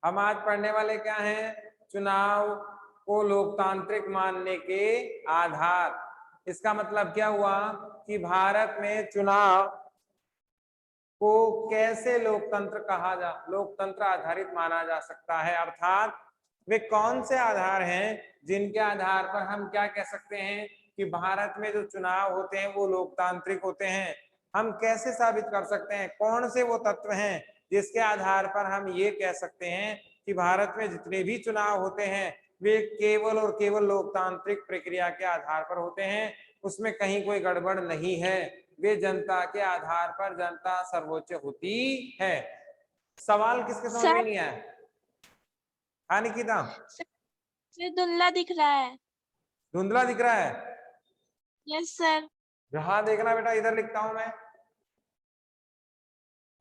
हम आज पढ़ने वाले क्या हैं? चुनाव को लोकतांत्रिक मानने के आधार। इसका मतलब क्या हुआ कि भारत में चुनाव को कैसे लोकतंत्र आधारित माना जा सकता है, अर्थात वे कौन से आधार हैं जिनके आधार पर हम क्या कह सकते हैं कि भारत में जो चुनाव होते हैं वो लोकतांत्रिक होते हैं। हम कैसे साबित कर सकते हैं, कौन से वो तत्व हैं जिसके आधार पर हम ये कह सकते हैं कि भारत में जितने भी चुनाव होते हैं वे केवल और केवल लोकतांत्रिक प्रक्रिया के आधार पर होते हैं, उसमें कहीं कोई गड़बड़ नहीं है, वे जनता के आधार पर जनता सर्वोच्च होती है। सवाल किसके समझ में नहीं आया? हाँ निकिता, सर धुंधला दिख रहा है। धुंधला दिख रहा है? Yes sir. जहां देखना बेटा, इधर लिखता हूं मैं,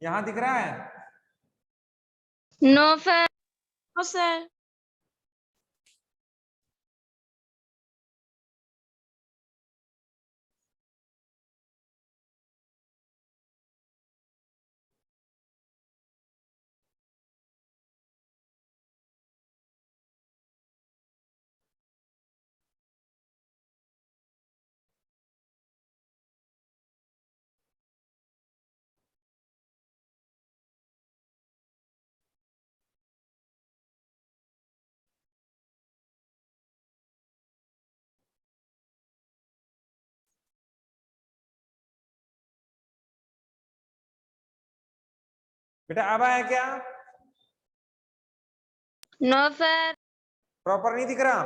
यहां दिख रहा है? No sir. No sir. बेटा अब आया क्या? No sir. प्रॉपर नहीं दिख रहा?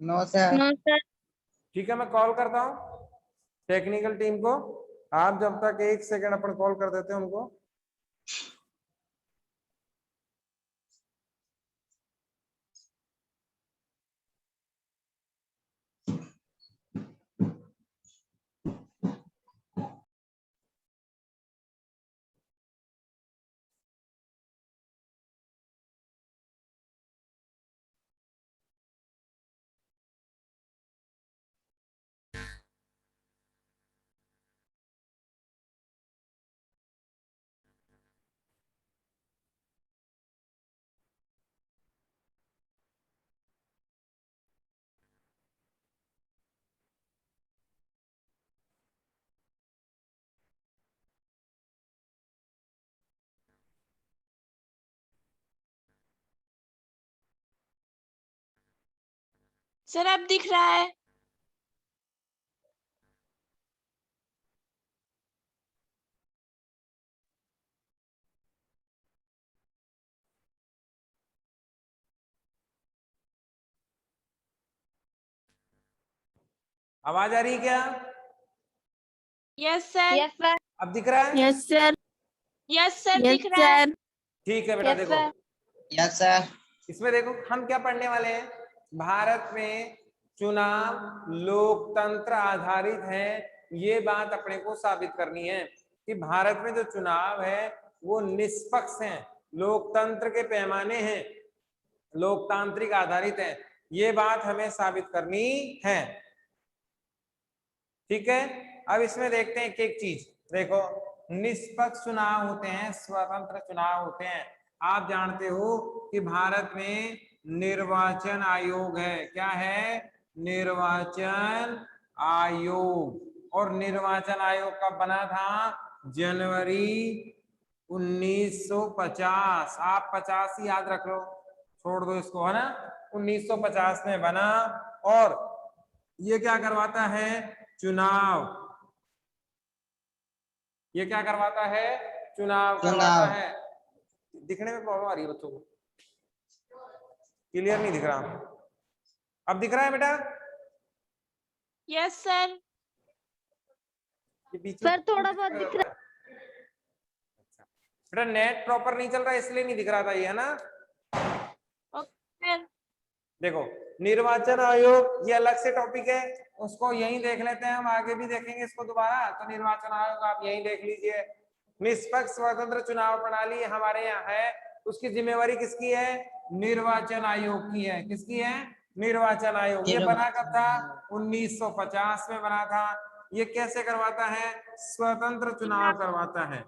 No sir. No sir. ठीक है, मैं कॉल करता हूं टेक्निकल टीम को। आप जब तक 1 सेकंड अपन कॉल कर देते हैं उनको। सर अब दिख रहा है। आवाज आ रही है क्या? Yes sir. Yes sir. अब दिख रहा है? Yes sir. यस सर दिख रहा है। ठीक है बेटा, यस देखो सर। Yes sir. इसमें देखो हम क्या पढ़ने वाले हैं। भारत में चुनाव लोकतंत्र आधारित है, ये बात अपने को साबित करनी है कि भारत में जो चुनाव है वो निष्पक्ष है, लोकतंत्र के पैमाने हैं, लोकतांत्रिक आधारित है, ये बात हमें साबित करनी है। ठीक है, अब इसमें देखते हैं एक चीज। देखो, निष्पक्ष चुनाव होते हैं, स्वतंत्र चुनाव होते हैं। आप जानते हो कि भारत में निर्वाचन आयोग है। क्या है? निर्वाचन आयोग। और निर्वाचन आयोग कब बना था? जनवरी 1950। आप 50 ही याद रख लो, छोड़ दो इसको, है ना। 1950 में बना। और ये क्या करवाता है? चुनाव। ये क्या करवाता है? चुनाव करवाता है। दिखने में प्रॉब्लम आ रही है बच्चों को, क्लियर नहीं दिख रहा? अब दिख रहा है बेटा? Yes sir. सर थोड़ा बहुत दिख रहा है। बेटा नेट प्रॉपर नहीं चल रहा इसलिए नहीं दिख रहा था ये, है ना। ओके। देखो, निर्वाचन आयोग ये अलग से टॉपिक है, उसको यहीं देख लेते हैं, हम आगे भी देखेंगे इसको दोबारा। तो निर्वाचन आयोग आप यहीं देख लीजिए। निष्पक्ष स्वतंत्र चुनाव प्रणाली हमारे यहाँ है, उसकी जिम्मेवारी किसकी है? निर्वाचन आयोग की है। किसकी है? निर्वाचन आयोग। ये बना कब था? 1950 में बना था। ये कैसे करवाता है? स्वतंत्र चुनाव करवाता है।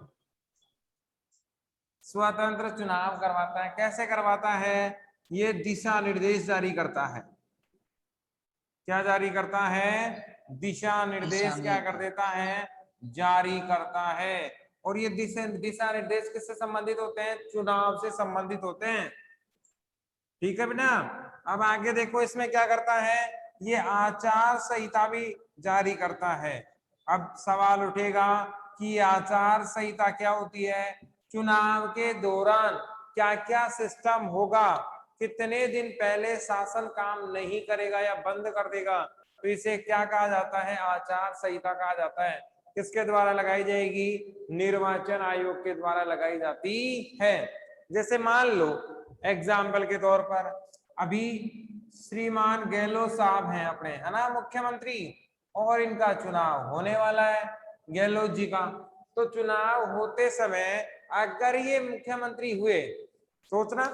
स्वतंत्र चुनाव करवाता है। कैसे करवाता है? ये दिशा निर्देश जारी करता है। क्या जारी करता है? दिशा निर्देश क्या कर देता है? जारी करता है। और ये दिशा निर्देश किससे संबंधित होते हैं? चुनाव से संबंधित होते हैं। ठीक है बेटा। अब आगे देखो इसमें क्या करता है, ये आचार संहिता भी जारी करता है। अब सवाल उठेगा कि आचार संहिता क्या होती है? चुनाव के दौरान क्या क्या सिस्टम होगा, कितने दिन पहले शासन काम नहीं करेगा या बंद कर देगा, तो इसे क्या कहा जाता है? आचार संहिता कहा जाता है। किसके द्वारा लगाई जाएगी? निर्वाचन आयोग के द्वारा लगाई जाती है। जैसे मान लो एग्जाम्पल के तौर पर अभी श्रीमान गहलोत साहब हैं अपने, है ना, मुख्यमंत्री, और इनका चुनाव होने वाला है गहलोत जी का। तो चुनाव होते समय अगर ये मुख्यमंत्री हुए, सोचना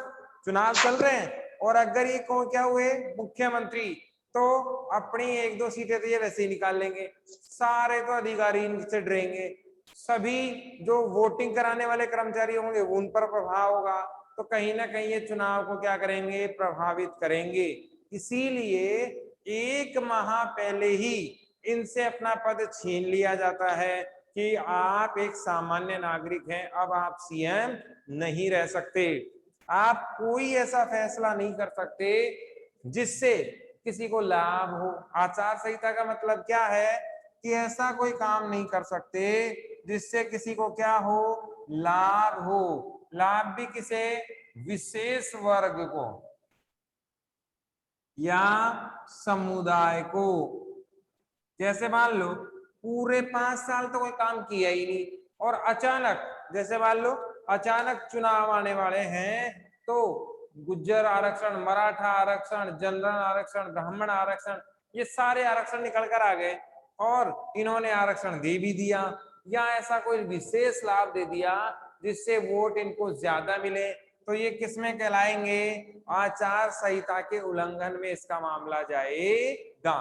चुनाव चल रहे हैं और अगर ये कौन क्या हुए? मुख्यमंत्री, तो अपनी 1-2 सीटें तो ये वैसे ही निकाल लेंगे, सारे तो अधिकारी इनसे डरेंगे, सभी जो वोटिंग कराने वाले कर्मचारी होंगे उन पर प्रभाव होगा, तो कहीं ना कहीं ये चुनाव को क्या करेंगे? प्रभावित करेंगे। इसीलिए 1 माह पहले ही इनसे अपना पद छीन लिया जाता है कि आप एक सामान्य नागरिक हैं, अब आप सीएम नहीं रह सकते। आप कोई ऐसा फैसला नहीं कर सकते जिससे किसी को लाभ हो। आचार संहिता का मतलब क्या है? कि ऐसा कोई काम नहीं कर सकते जिससे किसी को क्या हो? लाभ हो। लाभ भी किसे? विशेष वर्ग को या समुदाय को। जैसे मान लो पूरे 5 साल तो कोई काम किया ही नहीं और अचानक, जैसे मान लो अचानक चुनाव आने वाले हैं, तो गुज्जर आरक्षण, मराठा आरक्षण, जनरल आरक्षण, ब्राह्मण आरक्षण, ये सारे आरक्षण निकल कर आ गए और इन्होंने आरक्षण दे भी दिया या ऐसा कोई विशेष लाभ दे दिया जिससे वोट इनको ज्यादा मिले, तो ये किसमें कहलाएंगे? आचार संहिता के उल्लंघन में इसका मामला जाएगा।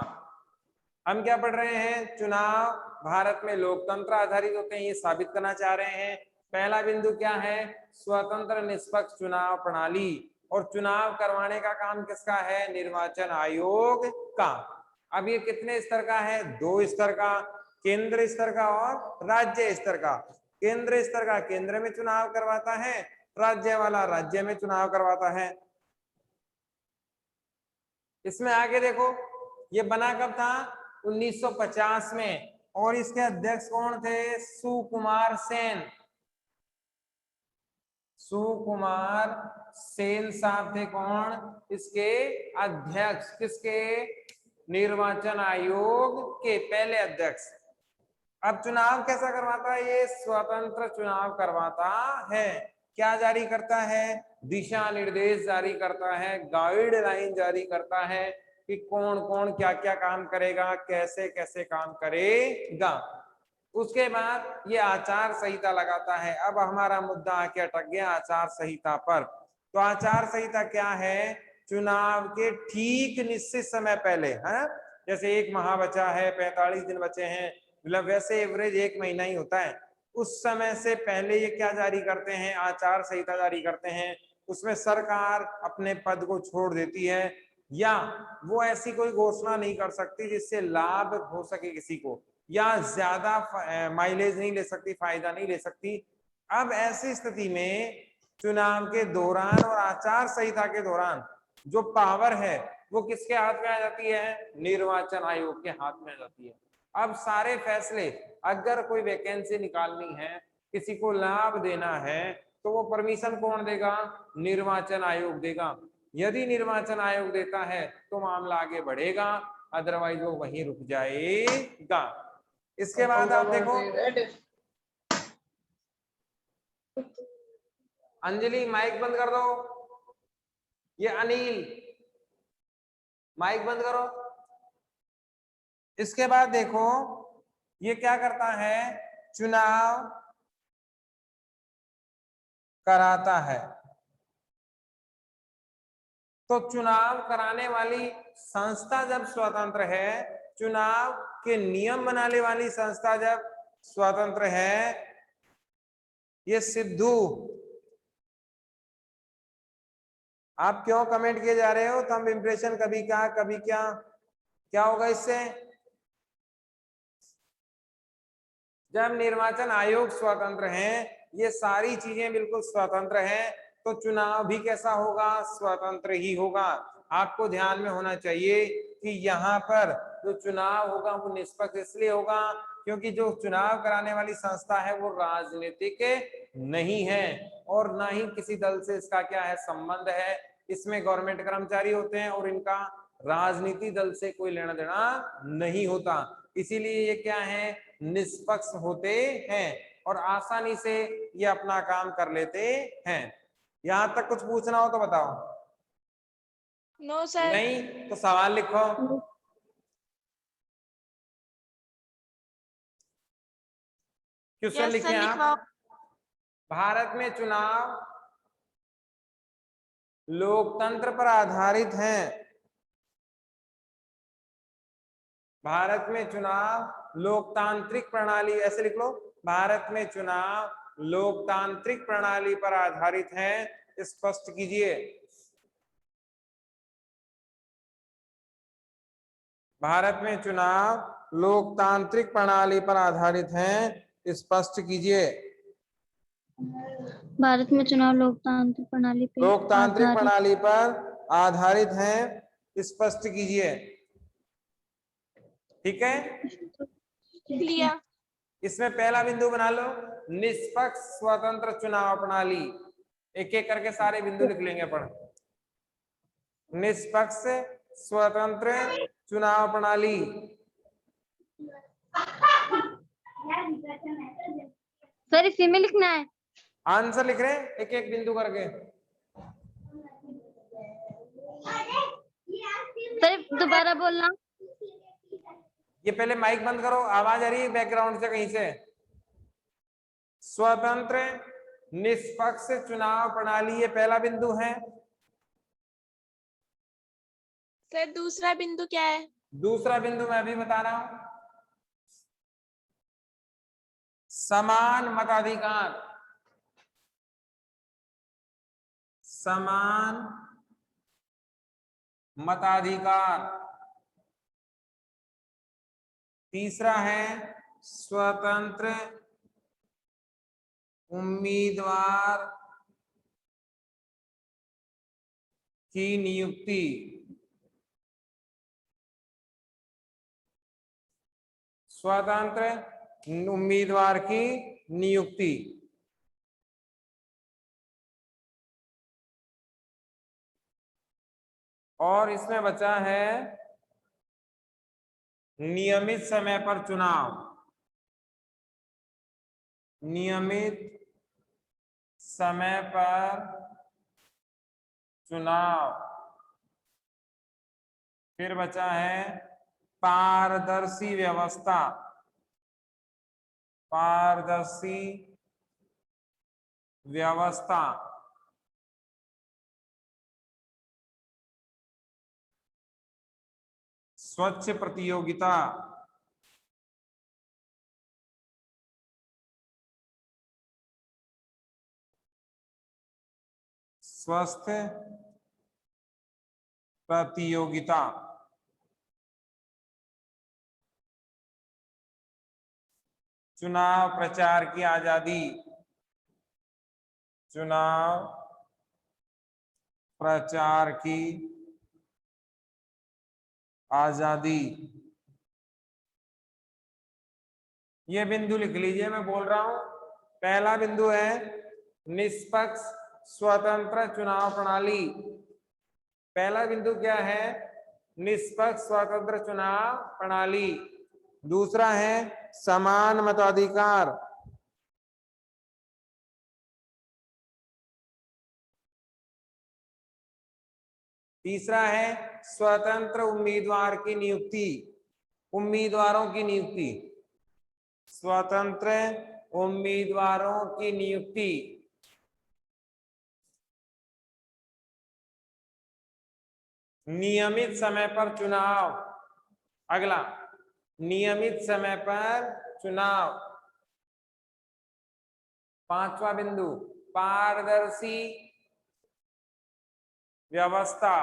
हम क्या पढ़ रहे हैं? चुनाव भारत में लोकतंत्र आधारित होते हैं, ये साबित करना चाह रहे हैं। पहला बिंदु क्या है? स्वतंत्र निष्पक्ष चुनाव प्रणाली। और चुनाव करवाने का काम किसका है? निर्वाचन आयोग का। अब ये कितने स्तर का है? 2 स्तर का, केंद्र स्तर का और राज्य स्तर का। केंद्र स्तर का केंद्र में चुनाव करवाता है, राज्य वाला राज्य में चुनाव करवाता है। इसमें आगे देखो, ये बना कब था? 1950 में, और इसके अध्यक्ष कौन थे? सुकुमार सेन। सुकुमार सेन साहब थे कौन? इसके अध्यक्ष। किसके? निर्वाचन आयोग के पहले अध्यक्ष। अब चुनाव कैसा करवाता है? ये स्वतंत्र चुनाव करवाता है। क्या जारी करता है? दिशा निर्देश जारी करता है, गाइडलाइन जारी करता है कि कौन कौन क्या क्या काम करेगा, कैसे कैसे काम करेगा। उसके बाद ये आचार संहिता लगाता है। अब हमारा मुद्दा आके अटक गया आचार संहिता पर। तो आचार संहिता क्या है? चुनाव के ठीक निश्चित समय पहले, है, जैसे 1 माह बचा है, 45 दिन बचे हैं, मतलब वैसे एवरेज 1 महीना ही होता है, उस समय से पहले ये क्या जारी करते हैं? आचार संहिता जारी करते हैं। उसमें सरकार अपने पद को छोड़ देती है या वो ऐसी कोई घोषणा नहीं कर सकती जिससे लाभ हो सके किसी को, या ज्यादा माइलेज नहीं ले सकती, फायदा नहीं ले सकती। अब ऐसी स्थिति में चुनाव के दौरान और आचार संहिता के दौरान जो पावर है वो किसके हाथ में आ जाती है? निर्वाचन आयोग के हाथ में आ जाती है। अब सारे फैसले, अगर कोई वैकेंसी निकालनी है, किसी को लाभ देना है, तो वो परमिशन कौन देगा? निर्वाचन आयोग देगा। यदि निर्वाचन आयोग देता है तो मामला आगे बढ़ेगा, अदरवाइज वो वहीं रुक जाएगा। इसके बाद आप देखो, अंजलि माइक बंद कर दो, ये अनिल माइक बंद करो। इसके बाद देखो ये क्या करता है? चुनाव कराता है। तो चुनाव कराने वाली संस्था जब स्वतंत्र है, चुनाव के नियम बनाने वाली संस्था जब स्वतंत्र है, ये सिद्धू आप क्यों कमेंट किए जा रहे हो? थंब इम्प्रेशन कभी क्या कभी क्या होगा इससे? जब निर्वाचन आयोग स्वतंत्र है, ये सारी चीजें बिल्कुल स्वतंत्र हैं, तो चुनाव भी कैसा होगा? स्वतंत्र ही होगा। आपको ध्यान में होना चाहिए कि यहाँ पर जो चुनाव होगा वो निष्पक्ष इसलिए होगा क्योंकि जो चुनाव कराने वाली संस्था है वो राजनीतिक नहीं है और ना ही किसी दल से इसका क्या है, संबंध है। इसमें गवर्नमेंट कर्मचारी होते हैं और इनका राजनीति दल से कोई लेना देना नहीं होता, इसीलिए ये क्या है, निष्पक्ष होते हैं और आसानी से ये अपना काम कर लेते हैं। यहां तक कुछ पूछना हो तो बताओ। No sir. नहीं तो सवाल लिखो। क्वेश्चन यस लिखें सर, आप। लिखवाओ। भारत में चुनाव लोकतंत्र पर आधारित हैं। भारत में चुनाव लोकतांत्रिक प्रणाली, ऐसे लिख लो, भारत में चुनाव लोकतांत्रिक प्रणाली पर आधारित है। स्पष्ट कीजिए। भारत में चुनाव लोकतांत्रिक प्रणाली पर आधारित हैं, स्पष्ट कीजिए। भारत में चुनाव लोकतांत्रिक प्रणाली पे लोकतांत्रिक आधारित। प्रणाली पर आधारित हैं, स्पष्ट कीजिए। ठीक है, लिया। इसमें पहला बिंदु बना लो, निष्पक्ष स्वतंत्र चुनाव प्रणाली। एक एक करके सारे बिंदु लिख लेंगे अपन। निष्पक्ष स्वतंत्र चुनाव प्रणाली। सर इसी में लिखना है। आंसर लिख रहे हैं एक एक बिंदु करके। सर दोबारा बोलना। ये पहले माइक बंद करो, आवाज आ रही है बैकग्राउंड से कहीं से। स्वतंत्र निष्पक्ष चुनाव प्रणाली, ये पहला बिंदु है। सर दूसरा बिंदु क्या है? दूसरा बिंदु मैं अभी बता रहा हूं, समान मताधिकार। समान मताधिकार। तीसरा है स्वतंत्र उम्मीदवार की नियुक्ति। स्वतंत्र उम्मीदवार की नियुक्ति। और इसमें बचा है नियमित समय पर चुनाव। नियमित समय पर चुनाव। फिर बचा है पारदर्शी व्यवस्था। पारदर्शी व्यवस्था। स्वच्छ प्रतियोगिता। स्वस्थ प्रतियोगिता। चुनाव प्रचार की आजादी। चुनाव प्रचार की आजादी। ये बिंदु लिख लीजिए, मैं बोल रहा हूं। पहला बिंदु है निष्पक्ष स्वतंत्र चुनाव प्रणाली। पहला बिंदु क्या है? निष्पक्ष स्वतंत्र चुनाव प्रणाली। दूसरा है समान मताधिकार। तीसरा है स्वतंत्र उम्मीदवार की नियुक्ति। उम्मीदवारों की नियुक्ति। स्वतंत्र उम्मीदवारों की नियुक्ति। नियमित समय पर चुनाव। अगला, नियमित समय पर चुनाव। पांचवा बिंदु पारदर्शी व्यवस्था।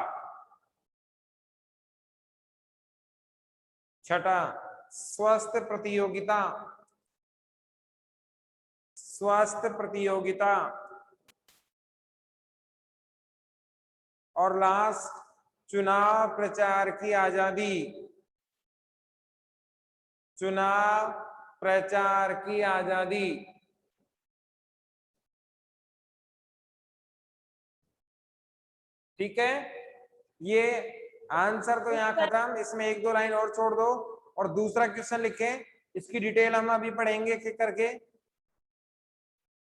छठा, स्वस्थ प्रतियोगिता। स्वस्थ प्रतियोगिता। और लास्ट, चुनाव प्रचार की आजादी। चुनाव प्रचार की आजादी। ठीक है, ये आंसर तो यहाँ खत्म। इसमें एक दो लाइन और छोड़ दो और दूसरा क्वेश्चन लिखें। इसकी डिटेल हम अभी पढ़ेंगे एक एक करके।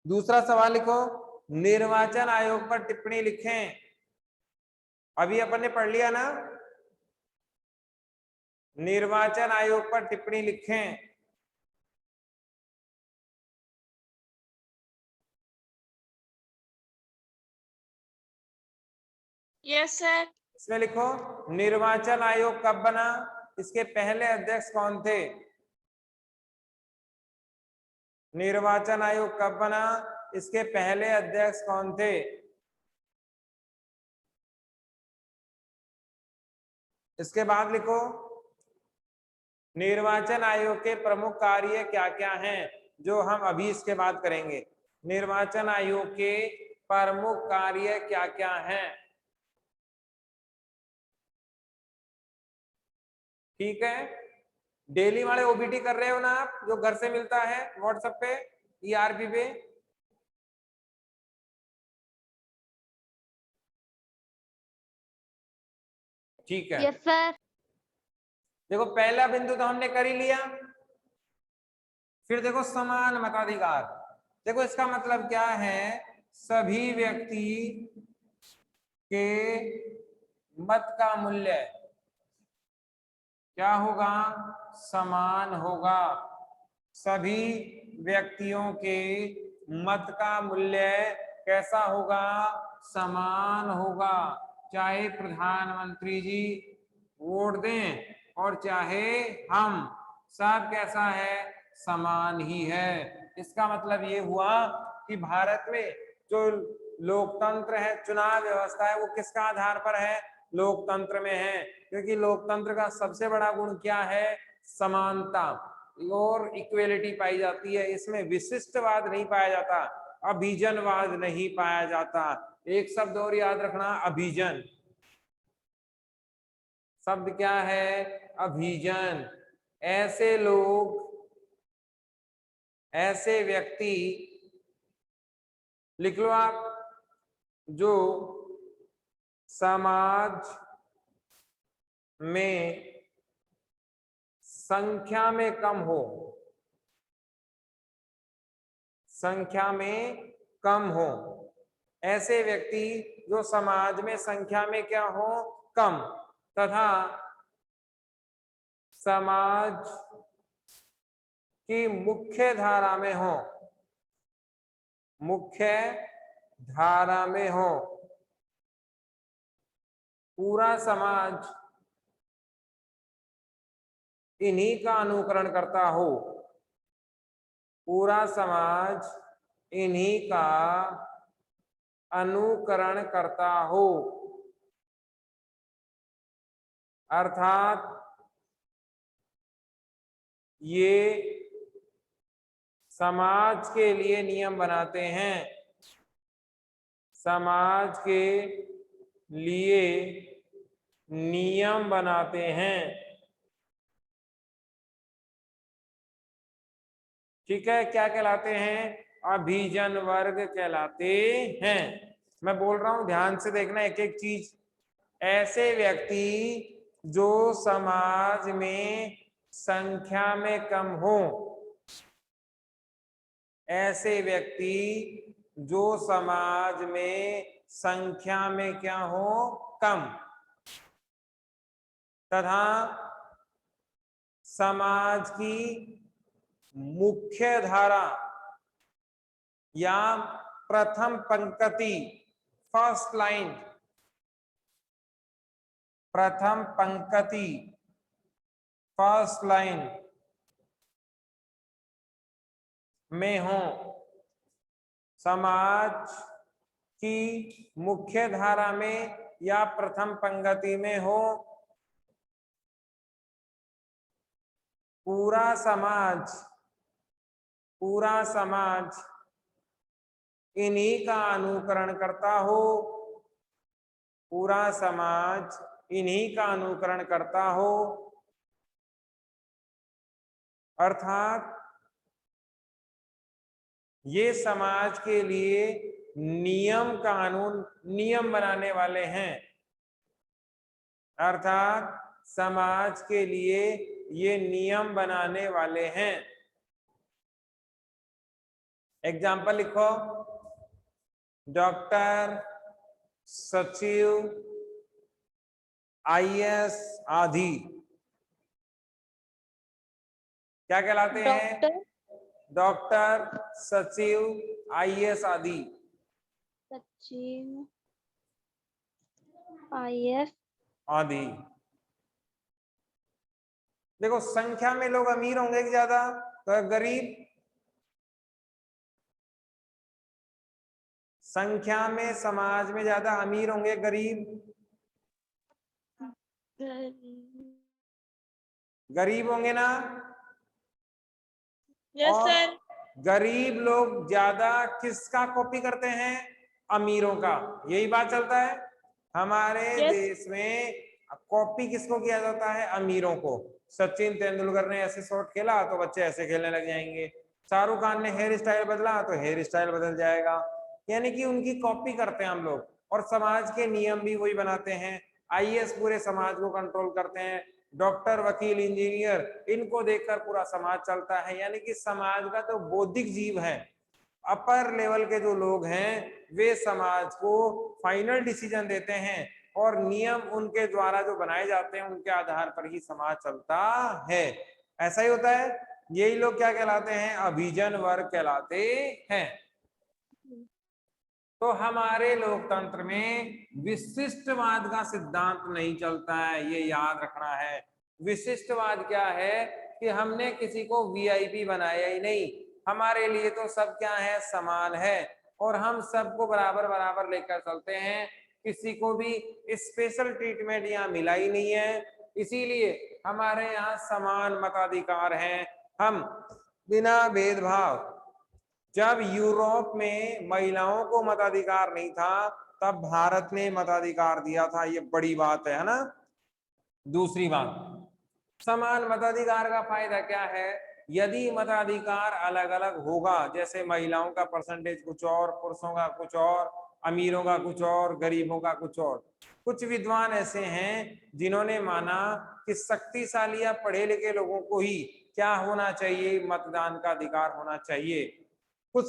दूसरा सवाल लिखो, निर्वाचन आयोग पर टिप्पणी लिखें। अभी अपन ने पढ़ लिया ना, निर्वाचन आयोग पर टिप्पणी लिखें। Yes sir. इसमें लिखो, निर्वाचन आयोग कब बना, इसके पहले अध्यक्ष कौन थे। निर्वाचन आयोग कब बना, इसके पहले अध्यक्ष कौन थे। इसके बाद लिखो, निर्वाचन आयोग के प्रमुख कार्य क्या क्या हैं, जो हम अभी इसके बाद करेंगे। निर्वाचन आयोग के प्रमुख कार्य क्या क्या हैं। ठीक है, डेली वाले ओबीटी कर रहे हो ना आप, जो घर से मिलता है व्हाट्सएप पे, ईआरपी पे। ठीक है, यस सर। देखो पहला बिंदु तो हमने कर ही लिया। फिर देखो समान मताधिकार। देखो इसका मतलब क्या है, सभी व्यक्ति के मत का मूल्य क्या होगा, समान होगा। सभी व्यक्तियों के मत का मूल्य कैसा होगा, समान होगा। चाहे प्रधानमंत्री जी वोट दें और चाहे हम, सब कैसा है, समान ही है। इसका मतलब ये हुआ कि भारत में जो लोकतंत्र है, चुनाव व्यवस्था है, वो किसका आधार पर है, लोकतंत्र में है। क्योंकि लोकतंत्र का सबसे बड़ा गुण क्या है, समानता और इक्वेलिटी पाई जाती है। इसमें विशिष्टवाद नहीं पाया जाता, अभिजनवाद नहीं पाया जाता। एक शब्द और याद रखना, अभिजन। शब्द क्या है, अभिजन। ऐसे लोग, ऐसे व्यक्ति, लिख लो आप, जो समाज में संख्या में कम हो, संख्या में कम हो। ऐसे व्यक्ति जो समाज में संख्या में क्या हो, कम, तथा समाज की मुख्य धारा में हो, मुख्य धारा में हो। पूरा समाज इन्हीं का अनुकरण करता हो, पूरा समाज इन्हीं का अनुकरण करता हो। अर्थात ये समाज के लिए नियम बनाते हैं, समाज के लिए नियम बनाते हैं। ठीक है, क्या कहलाते हैं, अभिजन वर्ग कहलाते हैं। मैं बोल रहा हूं, ध्यान से देखना एक एक चीज। ऐसे व्यक्ति जो समाज में संख्या में कम हो, ऐसे व्यक्ति जो समाज में संख्या में क्या हो, कम, तथा समाज की मुख्य धारा या प्रथम पंक्ति, फर्स्ट लाइन, प्रथम पंक्ति, फर्स्ट लाइन में हो। समाज की मुख्य धारा में या प्रथम पंक्ति में हो, पूरा समाज इन्हीं का अनुकरण करता हो, पूरा समाज इन्हीं का अनुकरण करता हो, अर्थात ये समाज के लिए नियम बनाने वाले हैं, अर्थात समाज के लिए ये नियम बनाने वाले हैं। एग्जाम्पल लिखो, डॉक्टर, सचिव, आईएएस आदि क्या कहलाते हैं? डॉक्टर, सचिव, आईएएस आदि। सचिव, आईएएस आदि। देखो संख्या में लोग अमीर होंगे कि ज्यादा, तो गरीब? संख्या में समाज में ज्यादा अमीर होंगे गरीब? गरीब होंगे ना? यस और सर। गरीब लोग ज्यादा किसका कॉपी करते हैं? अमीरों का। यही बात चलता है हमारे देश में। कॉपी किसको किया जाता है? अमीरों को। सचिन तेंदुलकर ने ऐसे शॉट खेला तो बच्चे ऐसे खेलने लग जाएंगे, शाहरुख खान ने हेयर स्टाइल बदला तो हेयर स्टाइल बदल जाएगा। यानी कि उनकी कॉपी करते हैं हम लोग, और समाज के नियम भी वही बनाते हैं। आईएएस पूरे समाज को कंट्रोल करते हैं, डॉक्टर, वकील, इंजीनियर, इनको देखकर पूरा समाज चलता है। यानी कि समाज का तो बौद्धिक जीव है, अपर लेवल के जो लोग हैं वे समाज को फाइनल डिसीजन देते हैं, और नियम उनके द्वारा जो बनाए जाते हैं उनके आधार पर ही समाज चलता है। ऐसा ही होता है। यही लोग क्या कहलाते हैं? अभिजन वर्ग कहलाते हैं। तो हमारे लोकतंत्र में विशिष्टवाद का सिद्धांत नहीं चलता है, ये याद रखना है। विशिष्टवाद क्या है कि हमने किसी को वीआईपी बनाया ही नहीं, हमारे लिए तो सब क्या है? समान है, और हम सबको बराबर बराबर लेकर चलते हैं, किसी को भी स्पेशल ट्रीटमेंट यहाँ मिला ही नहीं है। इसीलिए हमारे यहाँ समान मताधिकार हैं, हम बिना भेदभाव। जब यूरोप में महिलाओं को मताधिकार नहीं था, तब भारत ने मताधिकार दिया था, ये बड़ी बात है ना। दूसरी बात, समान मताधिकार का फायदा क्या है? यदि मताधिकार अलग अलग होगा, जैसे महिलाओं का परसेंटेज कुछ और, पुरुषों का कुछ और, अमीरों का कुछ और, गरीबों का कुछ और। कुछ विद्वान ऐसे हैं जिन्होंने माना कि शक्तिशाली या पढ़े लिखे लोगों को ही क्या होना चाहिए? मतदान का अधिकार होना चाहिए। कुछ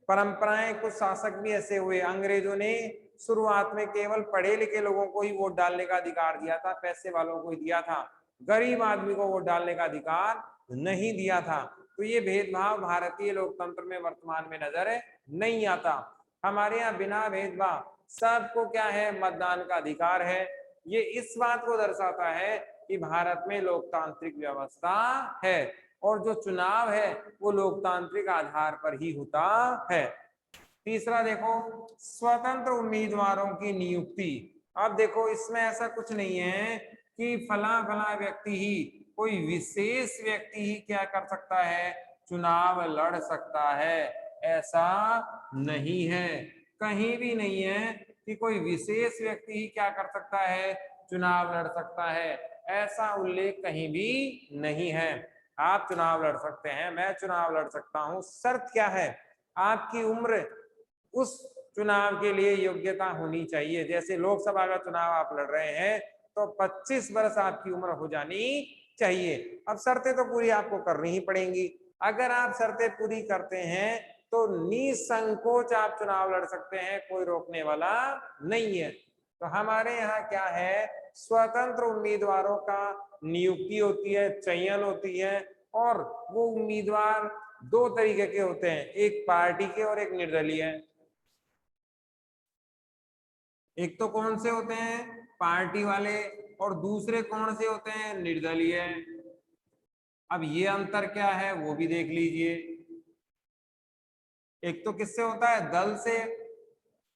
परंपराएं, कुछ शासक भी ऐसे हुए, अंग्रेजों ने शुरुआत में केवल पढ़े लिखे लोगों को ही वोट डालने का अधिकार दिया था, पैसे वालों को ही दिया था, गरीब आदमी को वोट डालने का अधिकार नहीं दिया था। तो ये भेदभाव भारतीय लोकतंत्र में वर्तमान में नजर नहीं आता। हमारे यहाँ बिना भेदभाव सबको क्या है? मतदान का अधिकार है। ये इस बात को दर्शाता है कि भारत में लोकतांत्रिक व्यवस्था है, और जो चुनाव है वो लोकतांत्रिक आधार पर ही होता है। तीसरा देखो, स्वतंत्र उम्मीदवारों की नियुक्ति। अब देखो इसमें ऐसा कुछ नहीं है कि फला फला व्यक्ति ही, कोई विशेष व्यक्ति ही क्या कर सकता है? चुनाव लड़ सकता है। ऐसा नहीं है, कहीं भी नहीं है कि कोई विशेष व्यक्ति ही क्या कर सकता है? चुनाव लड़ सकता है। ऐसा उल्लेख कहीं भी नहीं है। आप चुनाव लड़ सकते हैं, मैं चुनाव लड़ सकता हूं। शर्त क्या है? आपकी उम्र उस चुनाव के लिए योग्यता होनी चाहिए। जैसे लोकसभा का चुनाव आप लड़ रहे हैं तो 25 वर्ष आपकी उम्र हो जानी चाहिए। अब शर्तें तो पूरी आपको करनी ही पड़ेंगी। अगर आप शर्तें पूरी करते हैं तो निसंकोच आप चुनाव लड़ सकते हैं, कोई रोकने वाला नहीं है। तो हमारे यहाँ क्या है? स्वतंत्र उम्मीदवारों का नियुक्ति होती है, चयन होती है, और वो उम्मीदवार दो तरीके के होते हैं, एक पार्टी के और एक निर्दलीय। एक तो कौन से होते हैं? पार्टी वाले, और दूसरे कौन से होते हैं? निर्दलीय। अब ये अंतर क्या है वो भी देख लीजिए। एक तो किससे होता है? दल से।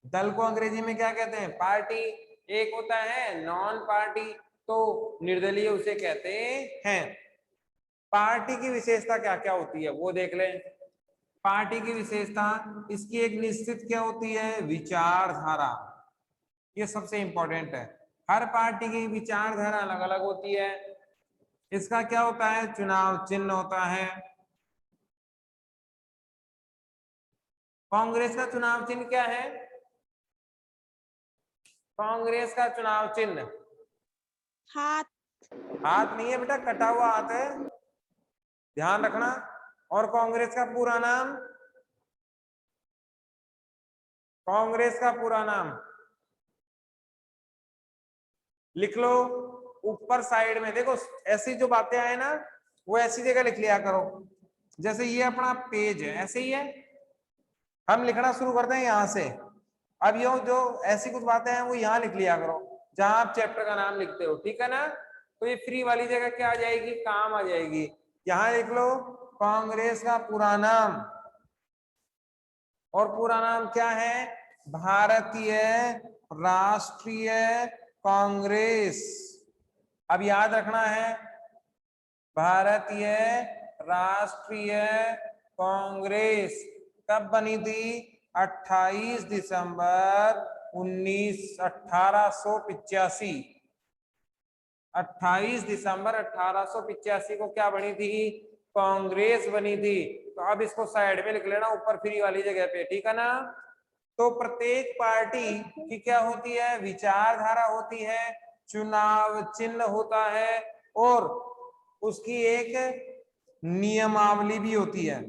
दल को अंग्रेजी में क्या कहते हैं? पार्टी। एक होता है नॉन पार्टी, तो निर्दलीय उसे कहते हैं। पार्टी की विशेषता क्या क्या होती है वो देख लें। पार्टी की विशेषता, इसकी एक निश्चित क्या होती है, विचारधारा। ये सबसे इंपॉर्टेंट है। हर पार्टी की विचारधारा अलग अलग होती है। इसका क्या होता है, चुनाव चिन्ह होता है। कांग्रेस का चुनाव चिन्ह क्या है? कांग्रेस का चुनाव चिन्ह हाथ। हाथ नहीं है बेटा, कटा हुआ हाथ है, ध्यान रखना। और कांग्रेस का पूरा नाम, कांग्रेस का पूरा नाम लिख लो। ऊपर साइड में देखो, ऐसी जो बातें आए ना वो ऐसी जगह लिख लिया करो। जैसे ये अपना पेज है, ऐसे ही है, हम लिखना शुरू करते हैं यहां से। अब ये जो ऐसी कुछ बातें हैं वो यहाँ लिख लिया करो जहां आप चैप्टर का नाम लिखते हो, ठीक है ना। तो ये फ्री वाली जगह क्या आ जाएगी, काम आ जाएगी। यहाँ लिख लो कांग्रेस का पूरा नाम, और पूरा नाम क्या है, भारतीय राष्ट्रीय कांग्रेस। अब याद रखना है, भारतीय राष्ट्रीय कांग्रेस कब बनी थी, 28 दिसंबर 1885। 28 दिसंबर 1885 को क्या बनी थी, कांग्रेस बनी थी। तो अब इसको साइड में लिख लेना, ऊपर फ्री वाली जगह पे, ठीक है ना। तो प्रत्येक पार्टी की क्या होती है, विचारधारा होती है, चुनाव चिन्ह होता है, और उसकी एक नियमावली भी होती है।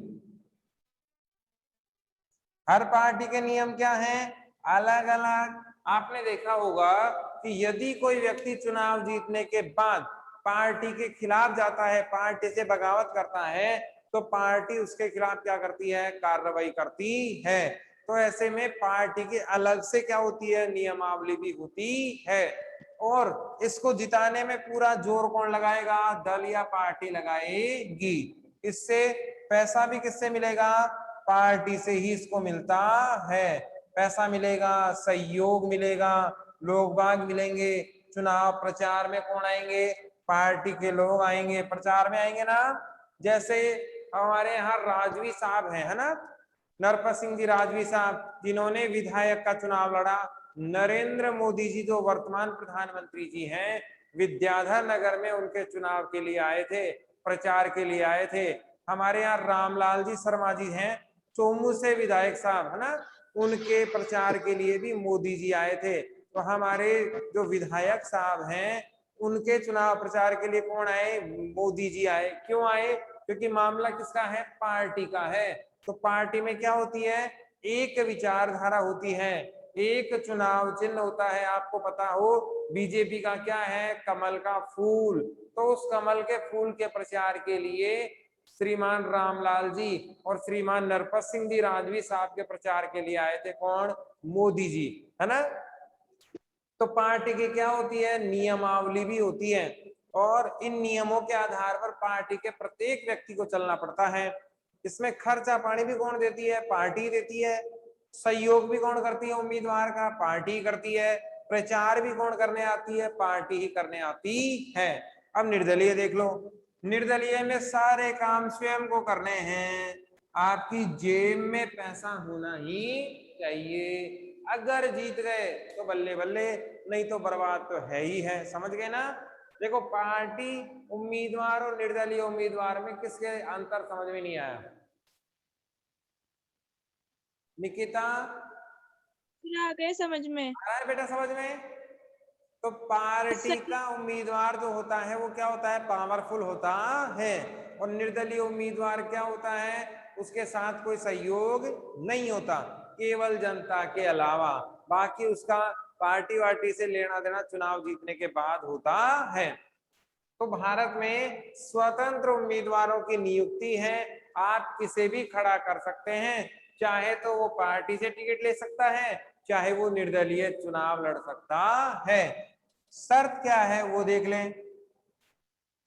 हर पार्टी के नियम क्या हैं, अलग अलग। आपने देखा होगा कि यदि कोई व्यक्ति चुनाव जीतने के बाद पार्टी के खिलाफ जाता है, पार्टी से बगावत करता है, तो पार्टी उसके खिलाफ क्या करती है, कार्रवाई करती है। तो ऐसे में पार्टी की अलग से क्या होती है, नियमावली भी होती है। और इसको जिताने में पूरा जोर कौन लगाएगा, दल या पार्टी लगाएगी। इससे पैसा भी किससे मिलेगा, पार्टी से ही इसको मिलता है। पैसा मिलेगा, सहयोग मिलेगा, लोग बाग मिलेंगे। चुनाव प्रचार में कौन आएंगे, पार्टी के लोग आएंगे, प्रचार में आएंगे ना। जैसे हमारे यहाँ राजवी साहब हैं, है ना, नरपत सिंह जी राजवी साहब, जिन्होंने विधायक का चुनाव लड़ा। नरेंद्र मोदी जी जो वर्तमान प्रधानमंत्री जी हैं, विद्याधर नगर में उनके चुनाव के लिए आए थे, प्रचार के लिए आए थे। हमारे यहाँ रामलाल जी शर्मा जी हैं, चोमू से विधायक साहब, है ना, उनके प्रचार के लिए भी मोदी जी आए थे। तो हमारे जो विधायक साहब हैं उनके चुनाव प्रचार के लिए कौन आए, मोदी जी आए। क्यों आए, क्योंकि मामला किसका है, पार्टी का है। तो पार्टी में क्या होती है, एक विचारधारा होती है, एक चुनाव चिन्ह होता है। आपको पता हो बीजेपी का क्या है, कमल का फूल। तो उस कमल के फूल के प्रचार के लिए श्रीमान रामलाल जी और श्रीमान नरपत सिंह जी राजवी साहब के प्रचार के लिए आए थे, कौन, मोदी जी, है ना। तो पार्टी की क्या होती है, नियमावली भी होती है, और इन नियमों के आधार पर पार्टी के प्रत्येक व्यक्ति को चलना पड़ता है। इसमें खर्चा पानी भी कौन देती है, पार्टी देती है। सहयोग भी कौन करती है उम्मीदवार का, पार्टी करती है। प्रचार भी कौन करने आती है, पार्टी ही करने आती है। अब निर्दलीय देख लो, निर्दलीय में सारे काम स्वयं को करने हैं। आपकी जेब में पैसा होना ही चाहिए। अगर जीत गए तो बल्ले बल्ले, नहीं तो बर्बाद तो है ही है, समझ गए ना। देखो पार्टी उम्मीदवार और निर्दलीय उम्मीदवार में किसके अंतर समझ में नहीं आया, निकिता फिर आ गए समझ में। आया बेटा समझ में। तो पार्टी सही। का उम्मीदवार जो होता है वो क्या होता है, पावरफुल होता है। और निर्दलीय उम्मीदवार क्या होता है, उसके साथ कोई सहयोग नहीं होता, केवल जनता के अलावा। बाकी उसका पार्टी वार्टी से लेना देना चुनाव जीतने के बाद होता है। तो भारत में स्वतंत्र उम्मीदवारों की नियुक्ति है। आप किसे भी खड़ा कर सकते हैं, चाहे तो वो पार्टी से टिकट ले सकता है, चाहे वो निर्दलीय चुनाव लड़ सकता है। शर्त क्या है वो देख लें।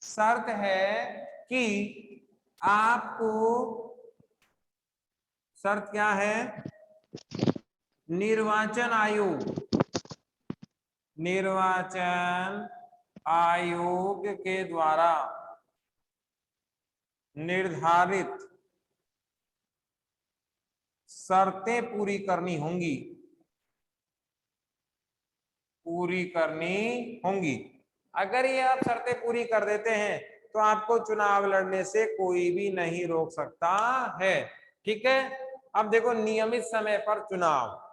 शर्त है कि आपको, शर्त क्या है, निर्वाचन आयोग, निर्वाचन आयोग के द्वारा निर्धारित शर्तें पूरी करनी होंगी, पूरी करनी होंगी। अगर ये आप शर्तें पूरी कर देते हैं तो आपको चुनाव लड़ने से कोई भी नहीं रोक सकता है। ठीक है, अब देखो नियमित समय पर चुनाव।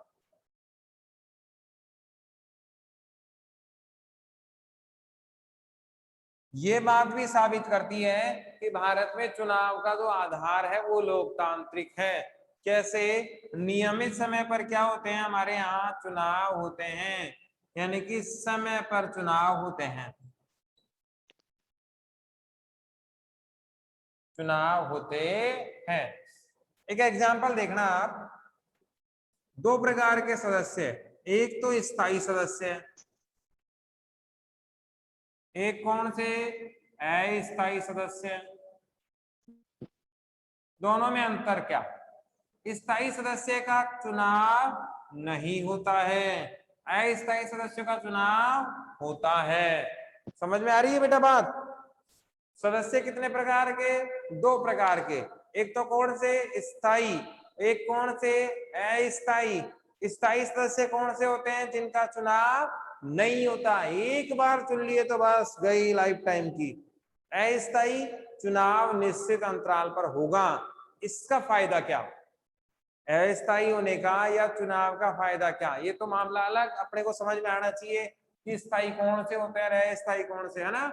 ये बात भी साबित करती है कि भारत में चुनाव का जो आधार है वो लोकतांत्रिक है। कैसे? नियमित समय पर क्या होते हैं, हमारे यहाँ चुनाव होते हैं, यानी कि समय पर चुनाव होते हैं, चुनाव होते हैं। एक एग्जांपल देखना आप, दो प्रकार के सदस्य, एक तो स्थायी सदस्य, एक कौन से? अस्थायी सदस्य। दोनों में अंतर क्या? स्थायी सदस्य का चुनाव नहीं होता है, अस्थायी सदस्यों का चुनाव होता है। समझ में आ रही है बेटा बात? सदस्य कितने प्रकार के? दो प्रकार के। एक तो कौन से? स्थायी। एक कौन से? अस्थायी। स्थायी सदस्य कौन से होते हैं? जिनका चुनाव नहीं होता, एक बार चुन लिए तो बस गई लाइफ टाइम की। अस्थायी चुनाव निश्चित अंतराल पर होगा। इसका फायदा क्या? अस्थायी होने का या चुनाव का फायदा क्या? ये तो मामला अलग, अपने को समझ में आना चाहिए कि स्थायी कौन से होते हैं, अस्थायी कौन से, है ना।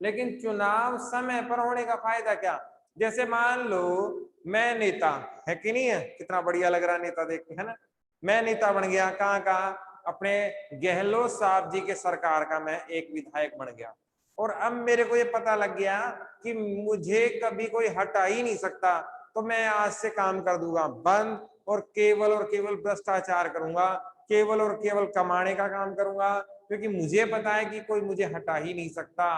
लेकिन चुनाव समय पर होने का फायदा क्या? जैसे मान लो मैं नेता, है कि नहीं है, कितना बढ़िया लग रहा है नेता देख के, है ना। मैं नेता बन गया, कहाँ का? अपने गहलोत साहब जी के सरकार का मैं एक विधायक बन गया। और अब मेरे को ये पता लग गया कि मुझे कभी कोई हटा ही नहीं सकता, तो मैं आज से काम कर दूंगा बंद और केवल भ्रष्टाचार करूंगा, केवल और केवल कमाने का काम करूंगा, क्योंकि मुझे पता है कि कोई मुझे हटा ही नहीं सकता।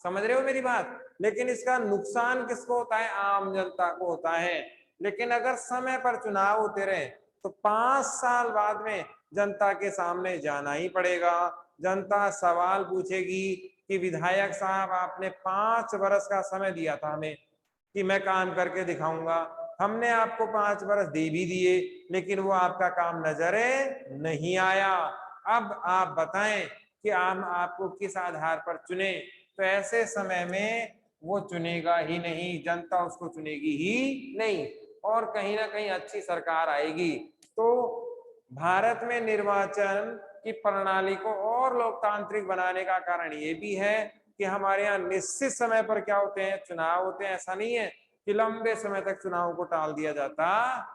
समझ रहे हो मेरी बात? लेकिन इसका नुकसान किसको होता है? आम जनता को होता है। लेकिन अगर समय पर चुनाव होते रहे तो 5 साल बाद में जनता के सामने जाना ही पड़ेगा। जनता सवाल पूछेगी कि विधायक साहब आपने 5 वर्ष का समय दिया था हमें कि मैं काम करके दिखाऊंगा, हमने आपको 5 वर्ष दे भी दिए लेकिन वो आपका काम नजरे नहीं आया। अब आप बताएं कि हम आपको किस आधार पर चुने? तो ऐसे समय में वो चुनेगा ही नहीं, जनता उसको चुनेगी ही नहीं और कहीं ना कहीं अच्छी सरकार आएगी। तो भारत में निर्वाचन की प्रणाली को और लोकतांत्रिक बनाने का कारण ये भी है कि हमारे यहाँ निश्चित समय पर क्या होते हैं? चुनाव होते हैं। ऐसा नहीं है कि लंबे समय तक चुनाव को टाल दिया जाता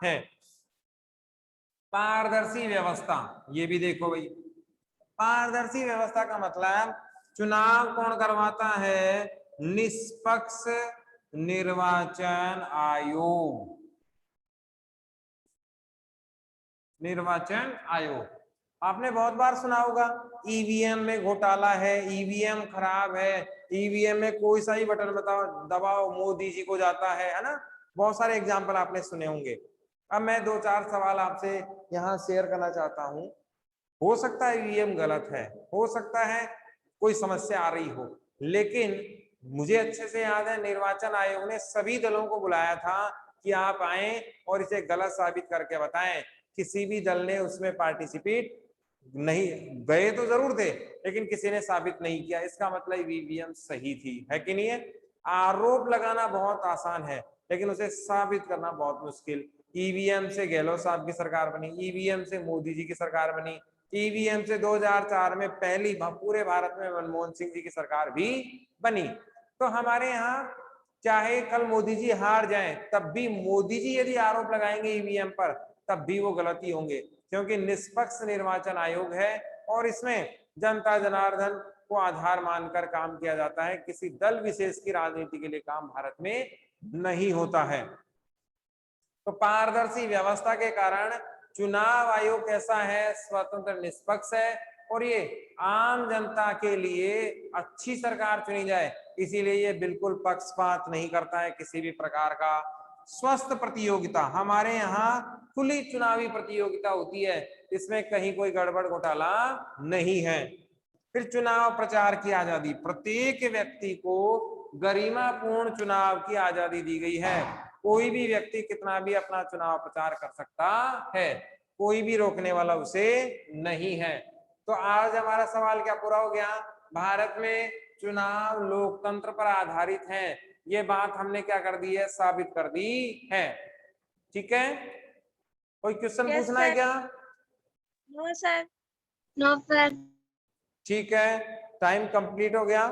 है। पारदर्शी व्यवस्था, ये भी देखो भाई, पारदर्शी व्यवस्था का मतलब चुनाव कौन करवाता है? निष्पक्ष निर्वाचन आयोग। निर्वाचन आयोग आपने बहुत बार सुना होगा, ईवीएम में घोटाला है, ईवीएम खराब है, ईवीएम में कोई सा ही बटन बताओ दबाओ मोदी जी को जाता है ना। बहुत सारे एग्जाम्पल आपने सुने होंगे। अब मैं 2-4 सवाल आपसे यहाँ शेयर करना चाहता हूँ। हो सकता है ईवीएम गलत है, हो सकता है कोई समस्या आ रही हो, लेकिन मुझे अच्छे से याद है निर्वाचन आयोग ने सभी दलों को बुलाया था कि आप आए और इसे गलत साबित करके बताएं। किसी भी दल ने उसमें पार्टिसिपेट नहीं, गए तो जरूर थे लेकिन किसी ने साबित नहीं किया। इसका मतलब ईवीएम सही थी, है कि नहीं है? आरोप लगाना बहुत आसान है लेकिन उसे साबित करना बहुत मुश्किल। ईवीएम से गहलोत साहब की सरकार बनी, ईवीएम से मोदी जी की सरकार बनी, ईवीएम से 2004 में पहली पूरे भारत में मनमोहन सिंह जी की सरकार भी बनी। तो हमारे यहाँ चाहे कल मोदी जी हार जाएं तब भी मोदी जी यदि आरोप लगाएंगे ईवीएम पर तब भी वो गलती होंगे, क्योंकि निष्पक्ष निर्वाचन आयोग है और इसमें जनता जनार्दन को आधार मानकर काम किया जाता है। किसी दल विशेष की राजनीति के लिए काम भारत में नहीं होता है। तो पारदर्शी व्यवस्था के कारण चुनाव आयोग कैसा है? स्वतंत्र निष्पक्ष है और ये आम जनता के लिए अच्छी सरकार चुनी जाए इसीलिए ये बिल्कुल पक्षपात नहीं करता है किसी भी प्रकार का। स्वस्थ प्रतियोगिता, हमारे यहाँ खुली चुनावी प्रतियोगिता होती है, इसमें कहीं कोई गड़बड़ घोटाला नहीं है। फिर चुनाव प्रचार की आजादी, प्रत्येक व्यक्ति को गरिमापूर्ण चुनाव की आजादी दी गई है। कोई भी व्यक्ति कितना भी अपना चुनाव प्रचार कर सकता है, कोई भी रोकने वाला उसे नहीं है। तो आज हमारा सवाल क्या पूरा हो गया? भारत में चुनाव लोकतंत्र पर आधारित है, ये बात हमने क्या कर दी है? साबित कर दी है। ठीक है, कोई क्वेश्चन Yes, पूछना है sir. क्या? No sir. No sir. ठीक है, टाइम कंप्लीट हो गया।